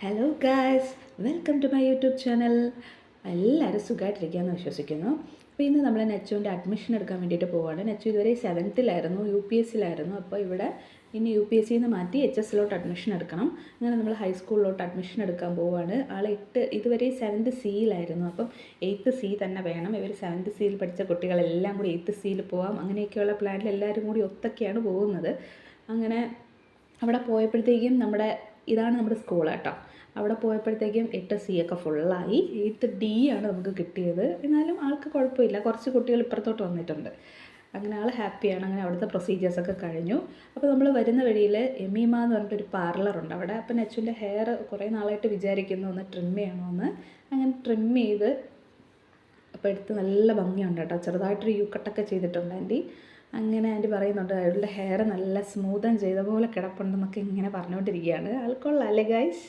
Hello guys, welcome to my YouTube channel. എല്ലാവരും സുഖമായിട്ടിരിക്കുകയെന്ന് വിശ്വസിക്കുന്നു. അപ്പോൾ ഇന്ന് നമ്മൾ നെച്ചുവിൻ്റെ അഡ്മിഷൻ എടുക്കാൻ വേണ്ടിയിട്ട് പോവുകയാണ്. നെച്ചു ഇതുവരെ 7th UPSC അപ്പോൾ ഇവിടെ ഇനി UPSC മാറ്റി HS അഡ്മിഷൻ എടുക്കണം. അങ്ങനെ നമ്മൾ ഹൈസ്കൂളിലോട്ട് അഡ്മിഷൻ എടുക്കാൻ പോവുകയാണ്. ഇതുവരെ 7th C അപ്പം 8th C തന്നെ വേണം. ഇവർ 7th C പഠിച്ച കുട്ടികളെല്ലാം കൂടി 8th C പോവാം, അങ്ങനെയൊക്കെയുള്ള പ്ലാനിൽ എല്ലാവരും കൂടി ഒത്തൊക്കെയാണ് പോകുന്നത്. അങ്ങനെ അവിടെ പോയപ്പോഴത്തേക്കും ഇതാണ് നമ്മുടെ സ്കൂൾ കേട്ടോ. അവിടെ പോയപ്പോഴത്തേക്കും 8th C ഒക്കെ ഫുള്ളായി. 8th D ആണ് നമുക്ക് കിട്ടിയത്. എന്നാലും ആൾക്ക് കുഴപ്പമില്ല, കുറച്ച് കുട്ടികൾ ഇപ്പുറത്തോട്ട് വന്നിട്ടുണ്ട്. അങ്ങനെ ആൾ ഹാപ്പിയാണ്. അങ്ങനെ അവിടുത്തെ പ്രൊസീജിയേഴ്സൊക്കെ കഴിഞ്ഞു. അപ്പോൾ നമ്മൾ വരുന്ന വഴിയിൽ എമീമ എന്ന് പറഞ്ഞിട്ടൊരു പാർലറുണ്ട് അവിടെ. അപ്പോൾ നെച്ചുവിൻ്റെ ഹെയർ കുറേ നാളായിട്ട് വിചാരിക്കുന്നു ഒന്ന് ട്രിം ചെയ്യണമെന്ന്. അങ്ങനെ ട്രിം ചെയ്ത് അപ്പോൾ എടുത്ത് നല്ല ഭംഗിയുണ്ട് കേട്ടോ. ചെറുതായിട്ടൊരു കട്ടൊക്കെ ചെയ്തിട്ടുണ്ട് ആൻറ്റി. അങ്ങനെ ആൻറ്റി പറയുന്നുണ്ട് അവളുടെ ഹെയർ നല്ല സ്മൂതൻ ചെയ്ത പോലെ കിടപ്പുണ്ടെന്നൊക്കെ ഇങ്ങനെ പറഞ്ഞുകൊണ്ടിരിക്കുകയാണ്. ആൾക്കൊള്ളാം അല്ലേ ഗൈസ്?